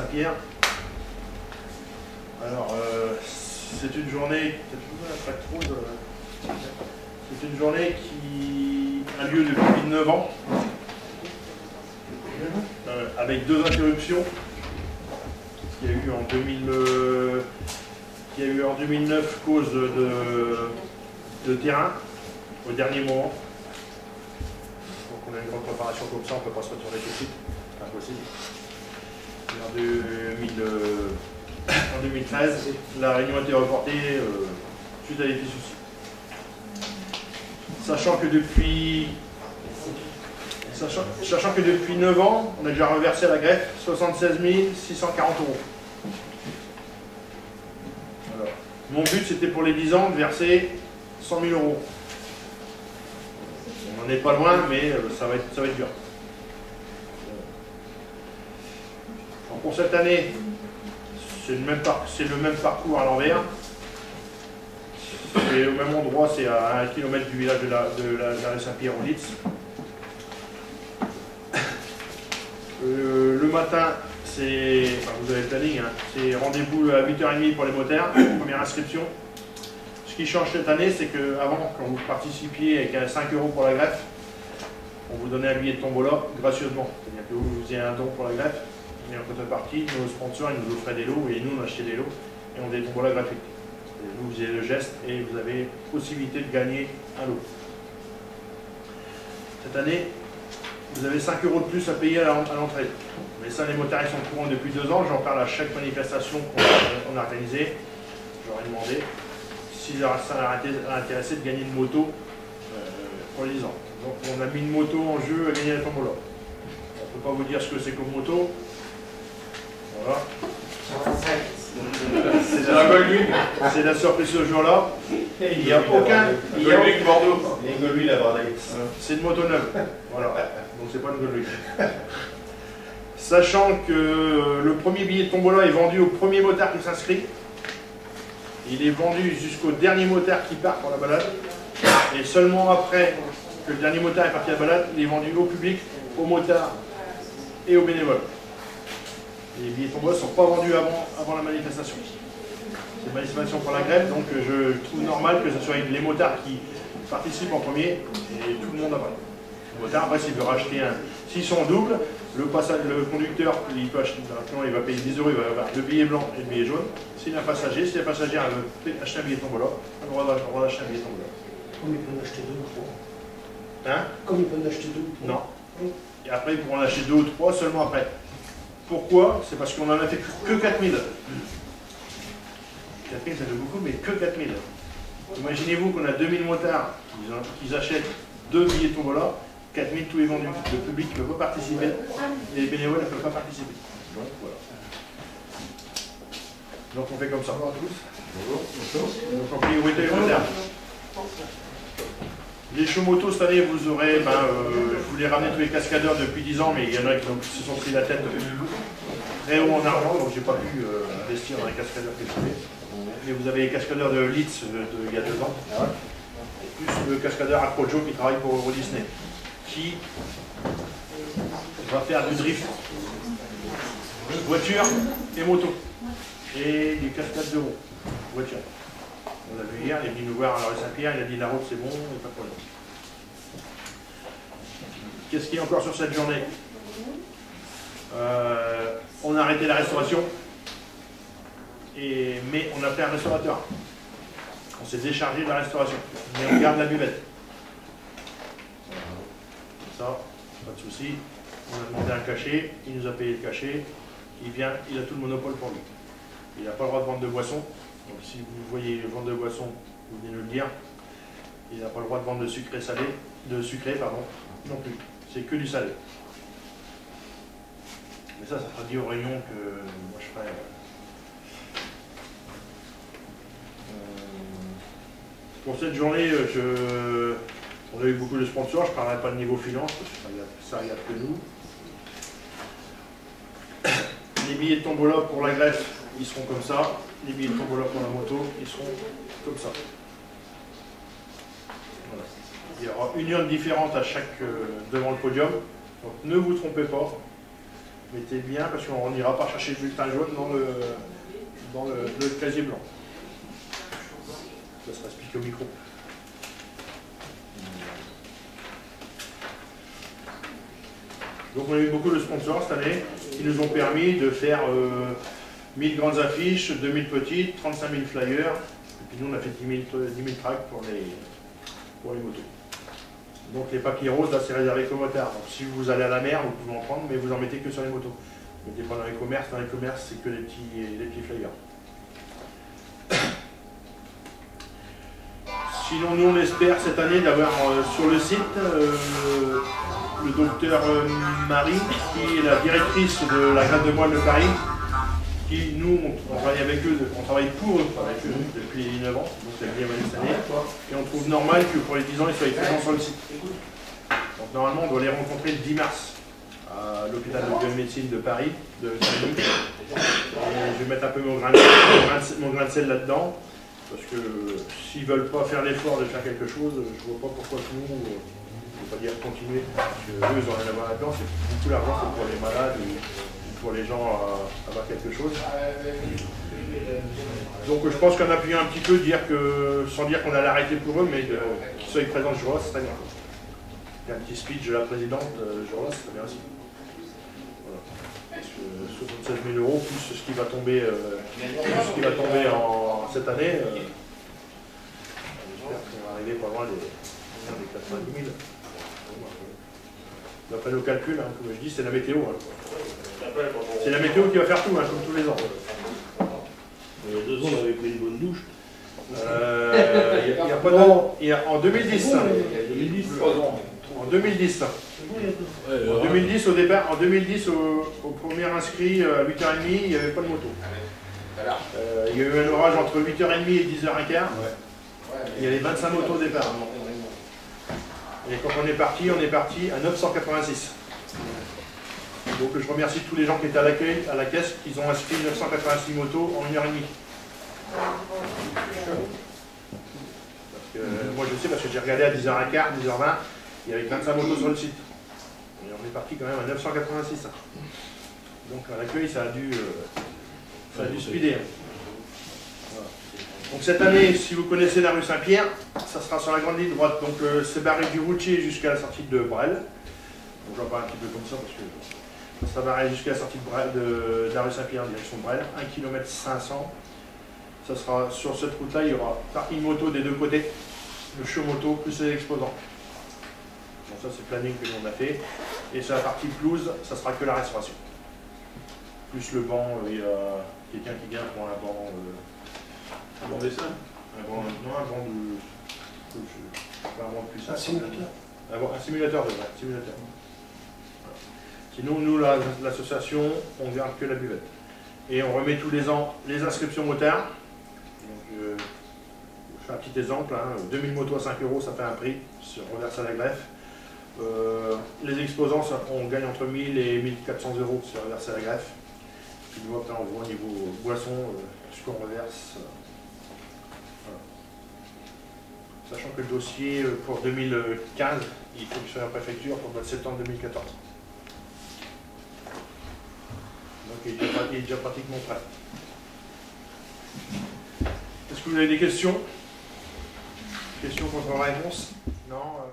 Saint-Pierre. Alors, c'est une journée, c'est une journée qui a lieu depuis 9 ans, avec 2 interruptions. Il y a eu en 2009 cause de terrain au dernier moment. Donc on a une grande préparation comme ça, on ne peut pas se retourner tout de suite, c'est impossible. En 2013, la réunion a été reportée suite à des petits soucis. Sachant que depuis 9 ans, on a déjà reversé à la greffe 76 640 €. Alors, mon but, c'était pour les 10 ans de verser 100 000 €. On n'en est pas loin, mais ça va être dur. Alors, pour cette année, c'est le même parcours à l'envers. C'est au même endroit, c'est à 1 km du village de la Saint-Pierre au Litz. Le matin, vous avez le planning, hein, c'est rendez-vous à 8h30 pour les motards, première inscription. Ce qui change cette année, c'est qu'avant, quand vous participiez avec 5 € pour la greffe, on vous donnait un billet de tombola gracieusement. C'est-à-dire que vous faisiez un don pour la greffe, et en contrepartie, nos sponsors ils nous offraient des lots, et nous on achetait des lots, et on faisait des tombolas gratuites. Vous faisiez le geste, et vous avez possibilité de gagner un lot. Cette année, vous avez 5 € de plus à payer à l'entrée. Mais ça, les motards ils sont au courant depuis 2 ans. J'en parle à chaque manifestation qu'on a organisée. J'aurais demandé si ça a intéressé de gagner une moto pour les 10 ans. Donc on a mis une moto en jeu à gagner la tombola. On ne peut pas vous dire ce que c'est comme moto. Voilà. C'est la surprise ce jour-là. Il n'y a aucun. Bordeaux. C'est une moto neuve. Voilà. Donc c'est pas une Goldwing. Sachant que le premier billet de tombola est vendu au premier motard qui s'inscrit. Il est vendu jusqu'au dernier motard qui part pour la balade. Et seulement après que le dernier motard est parti à la balade, il est vendu au public, aux motards et aux bénévoles. Les billets de tombola ne sont pas vendus avant la manifestation. C'est une manifestation pour la grève, donc je trouve normal que ce soit les motards qui participent en premier et tout le monde après. Le motard, après, s'il veut racheter s'ils sont en double, le conducteur, il peut acheter, il va payer 10 €, il va avoir 2 billets blancs et 2 billets jaunes. Si le passager veut acheter un billet de tombola, il a le droit d'acheter un billet de tombola. Comme ils peuvent en acheter 2 ou 3. Hein? Comme ils peuvent en acheter 2 ou 3. Non. Et après, ils pourront en acheter 2 ou 3 seulement après. Pourquoi? C'est parce qu'on en a fait que 4000. 4000, ça fait beaucoup, mais que 4000. Imaginez-vous qu'on a 2000 motards qui achètent 2 billets de tombola, 4000 tout est vendu. Le public ne peut pas participer, et les bénévoles ne peuvent pas participer. Donc voilà. Donc on fait comme ça. Bonjour à tous. Donc en priorité les motards. Les shows motos cette année, vous aurez, je voulais ramener tous les cascadeurs depuis 10 ans, mais il y en a qui se sont pris la tête très haut en argent, donc j'ai pas pu investir dans les cascadeurs que je voulais. Mais vous avez les cascadeurs de Litz il y a 2 ans, et plus le cascadeur Acrojo qui travaille pour Euro Disney, qui va faire du drift, voiture et moto, et des cascades de roues, voiture. On l'a vu hier, il est venu nous voir à la rue Saint-Pierre, il a dit la route c'est bon, il n'y a pas de problème. Qu'est-ce qu'il y a encore sur cette journée? On a arrêté la restauration, mais on a fait un restaurateur. On s'est déchargé de la restauration, mais on garde la buvette. Ça, pas de souci. On a demandé un cachet, il nous a payé le cachet, il a tout le monopole pour lui. Il n'a pas le droit de vendre de boissons. Donc si vous voyez vendre de boissons, vous venez nous le dire. Il n'a pas le droit de vendre de sucré salé, non plus. C'est que du salé. Mais ça sera dit aux réunions que moi je ferai. Pour cette journée, on a eu beaucoup de sponsors, je ne parlerai pas de niveau finance, parce que ça regarde que nous. Les billets de tombola pour la greffe, ils seront comme ça. Les billets de tombola pour la moto, ils seront comme ça. Voilà. Il y aura une urne différente à chaque devant le podium. Donc ne vous trompez pas. Mettez bien parce qu'on n'ira pas chercher le bulletin jaune dans le casier blanc. Ça se explique au micro. Donc on a eu beaucoup de sponsors cette année qui nous ont permis de faire 1000 grandes affiches, 2000 petites, 35 000 flyers, et puis nous on a fait 10 000 tracts pour les motos. Donc les papiers roses, là c'est réservé qu'aux motards. Donc si vous allez à la mer, vous pouvez en prendre, mais vous en mettez que sur les motos. Vous ne mettez pas dans les commerces c'est que les petits flyers. Sinon nous on espère cette année d'avoir sur le site le docteur Marie, qui est la directrice de la greffe de moelle de Paris, qui nous, on travaille avec eux, on travaille pour eux, avec eux depuis 9 ans, donc c'est la 10e année cette année, et on trouve normal que pour les 10 ans, ils soient présents sur le site. Donc normalement, on doit les rencontrer le 10 mars à l'hôpital de biomédecine de Paris, de Saint-Denis. Je vais mettre un peu mon grain de sel là-dedans, parce que s'ils ne veulent pas faire l'effort de faire quelque chose, je ne vois pas pourquoi nous, on ne peut pas dire continuer, parce qu'eux, ils ont rien à voir là-dedans, c'est beaucoup d'argent pour les malades ou pour les gens à avoir quelque chose. Donc je pense qu'en appuyant un petit peu, dire que, sans dire qu'on allait arrêter pour eux, mais qu'ils soient présents ce jour-là, c'est très bien. Il y a un petit speech de la présidente ce jour-là, c'est très bien aussi. Voilà. 76 000 € plus ce qui va tomber, en cette année. J'espère qu'on va arriver pas loin des 90 000. D'après nos calculs, hein, comme je dis, c'est la météo. Hein. C'est la météo qui va faire tout, hein, comme tous les ans. Il y a 2 ans, on avait pris une bonne douche. En 2010. En 2010. En 2010, au départ, au premier inscrit à 8h30, il n'y avait pas de moto. Il y a eu un orage entre 8h30 et 10h15. Il y avait 25 motos au départ. Et quand on est parti à 986. Donc je remercie tous les gens qui étaient à l'accueil, à la caisse, qui ont inscrit 986 motos en 1h30. Parce que, moi je sais parce que j'ai regardé à 10h15, 10h20, il y avait 25 motos sur le site. Et on est parti quand même à 986. Donc à l'accueil ça a dû speeder. Voilà. Donc cette année, si vous connaissez la rue Saint-Pierre, ça sera sur la grande ligne droite. Donc c'est barré du routier jusqu'à la sortie de Brel. Donc j'en parle un petit peu comme ça parce que ça va aller jusqu'à la sortie de la rue Saint-Pierre en direction de Brel, 1 km 500. Ça sera sur cette route-là, il y aura parking moto des deux côtés, le show moto plus les exposants. Bon, ça c'est le planning que l'on a fait. Et sur la partie pelouse, ça sera que la restauration. Plus le banc, il y a quelqu'un qui vient pour un banc. Un banc dessin. Un banc de puissance. Un simulateur. Un simulateur de vrai, simulateur. Sinon, nous, l'association, on garde que la buvette. Et on remet tous les ans les inscriptions motards. Donc, je fais un petit exemple, hein, 2000 motos à 5 €, ça fait un prix, on reverse à la greffe. Les exposants, on gagne entre 1000 et 1400 € sur reverse à la greffe. Puis nous, après, on voit au niveau boisson ce qu'on reverse. Voilà. Sachant que le dossier pour 2015, il faut qu'il soit à la préfecture pour le mois de septembre 2014. Donc il est déjà pratiquement prêt. Est-ce que vous avez des questions? Questions contre réponse? Non